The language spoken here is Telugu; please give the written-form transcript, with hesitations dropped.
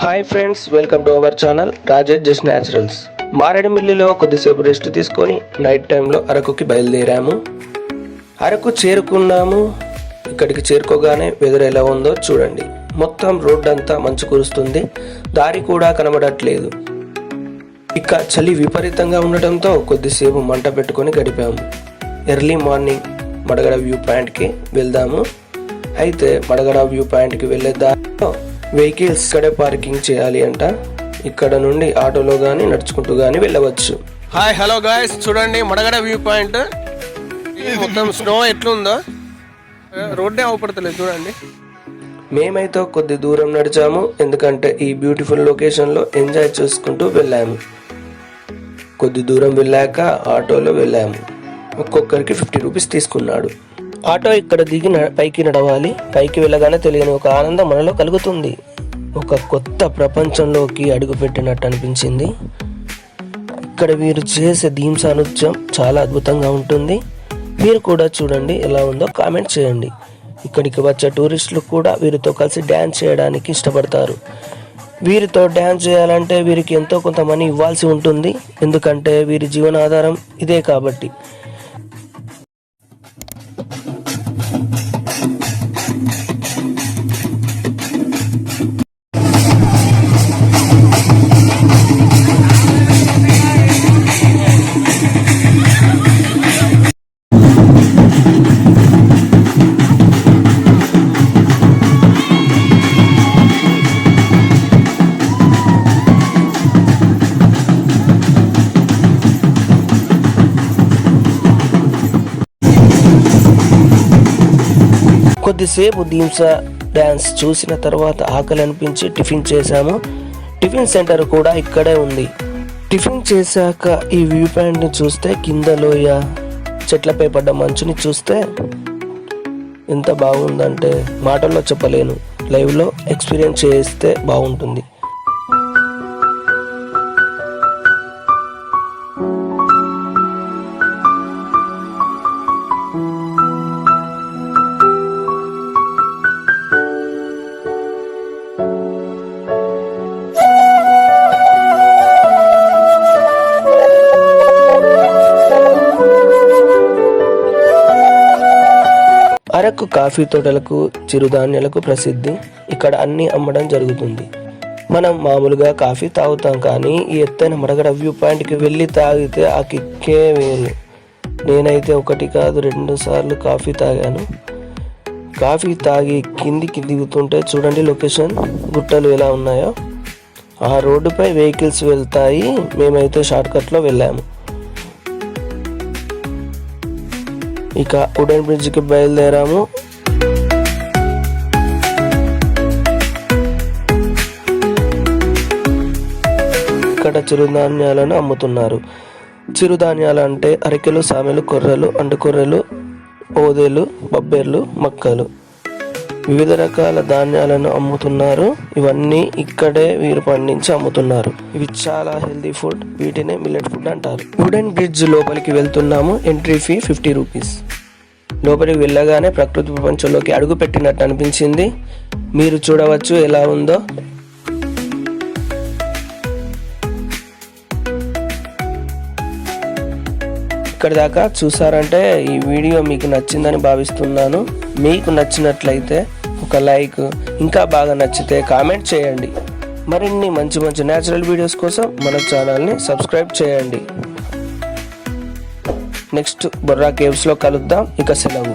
Hi friends, welcome to our channel Rajesh just naturals. మారేడుమిల్లిలో కొద్దిసేపు రెస్ట్ తీసుకొని నైట్ టైంలో అరకుకి బయలుదేరాము. అరకు చేరుకున్నాము. ఇక్కడికి చేరుకోగానే వెదర్ ఎలా ఉందో చూడండి. మొత్తం రోడ్ అంతా మంచు కురుస్తుంది, దారి కూడా కనబడట్లేదు. ఇక చలి విపరీతంగా ఉండటంతో కొద్దిసేపు మంట పెట్టుకొని గడిపాము. ఎర్లీ మార్నింగ్ మడగడ వ్యూ పాయింట్కి వెళ్దాము. అయితే మడగడ వ్యూ పాయింట్కి వెళ్ళే దారిలో వెహికల్స్ ఇక్కడే పార్కింగ్ చేయాలి అంట. ఇక్కడ నుండి ఆటోలో కానీ నడుచుకుంటూ కానీ వెళ్ళవచ్చు. హాయ్ హలో గాయ్స్, చూడండి మడగడ వ్యూ పాయింట్. మొత్తం స్నో ఎట్లుందో, రోడ్డే అవపడతలేదు చూడండి. మేమైతే కొద్ది దూరం నడిచాము, ఎందుకంటే ఈ బ్యూటిఫుల్ లొకేషన్లో ఎంజాయ్ చేసుకుంటూ వెళ్ళాము. కొద్ది దూరం వెళ్ళాక ఆటోలో వెళ్ళాము. ఒక్కొక్కరికి 50 రూపీస్ తీసుకున్నాడు. ఆటో ఇక్కడ దిగి పైకి నడవాలి. పైకి వెళ్ళగానే తెలియని ఒక ఆనందం మనలో కలుగుతుంది. ఒక కొత్త ప్రపంచంలోకి అడుగుపెట్టినట్టు అనిపించింది. ఇక్కడ వీరు చేసే ధీమ్సా నృత్యం చాలా అద్భుతంగా ఉంటుంది. మీరు కూడా చూడండి, ఎలా ఉందో కామెంట్ చేయండి. ఇక్కడికి వచ్చే టూరిస్టులు కూడా వీరితో కలిసి డ్యాన్స్ చేయడానికి ఇష్టపడతారు. వీరితో డ్యాన్స్ చేయాలంటే వీరికి ఎంతో కొంత మనీ ఇవ్వాల్సి ఉంటుంది, ఎందుకంటే వీరి జీవనాధారం ఇదే కాబట్టి. కొద్దిసేపు ధీమ్సా డ్యాన్స్ చూసిన తర్వాత ఆకలి అనిపించి టిఫిన్ చేశాము. టిఫిన్ సెంటర్ కూడా ఇక్కడే ఉంది. టిఫిన్ చేశాక ఈ వ్యూ పాయింట్ని చూస్తే, కింద లోయ, చెట్లపై పడ్డ మంచుని చూస్తే ఎంత బాగుందంటే మాటల్లో చెప్పలేను. లైవ్లో ఎక్స్పీరియన్స్ చేస్తే బాగుంటుంది. అరకు కాఫీ తోటలకు, చిరుధాన్యాలకు ప్రసిద్ధి. ఇక్కడ అన్ని అమ్మడం జరుగుతుంది. మనం మామూలుగా కాఫీ తాగుతాం, కానీ ఈ ఎత్తైన మడగడ వ్యూ పాయింట్కి వెళ్ళి తాగితే ఆ కిక్కే వేరు. నేనైతే 1 కాదు 2 సార్లు కాఫీ తాగాను. కాఫీ తాగి కిందికి దిగుతుంటే చూడండి లొకేషన్, గుట్టలు ఎలా ఉన్నాయో. ఆ రోడ్డుపై వెహికల్స్ వెళ్తాయి. మేమైతే షార్ట్కట్లో వెళ్ళాము. ఇక వుడెన్ బ్రిడ్జ్కి బయలుదేరాము. ఇక్కడ చిరుధాన్యాలను అమ్ముతున్నారు. చిరుధాన్యాలు అంటే అరికెలు, సామెలు, కొర్రలు, అండుకొర్రలు, ఓదెలు, బబ్బెర్లు, మక్కలు, వివిధ రకాల ధాన్యాలను అమ్ముతున్నారు. ఇవన్నీ ఇక్కడే వీరు పండించి అమ్ముతున్నారు. ఇవి చాలా హెల్దీ ఫుడ్. వీటినే మిల్లెట్ ఫుడ్ అంటారు. వుడెన్ బ్రిడ్జ్ లోపలికి వెళ్తున్నాము. Entry fee 50 rupees. లోపలికి వెళ్ళగానే ప్రకృతి ప్రపంచంలోకి అడుగు పెట్టినట్టు అనిపించింది. మీరు చూడవచ్చు ఎలా ఉందో. ఇక్కడ దాకా చూసారంటే ఈ వీడియో మీకు నచ్చిందని భావిస్తున్నాను. మీకు నచ్చినట్లయితే ఒక లైక్, ఇంకా బాగా నచ్చితే కామెంట్ చేయండి. మరిన్ని మంచి మంచి న్యాచురల్ వీడియోస్ కోసం మన ఛానల్ని సబ్స్క్రైబ్ చేయండి. నెక్స్ట్ బొర్రా కేవ్స్లో కలుద్దాం. ఇక సెలవు.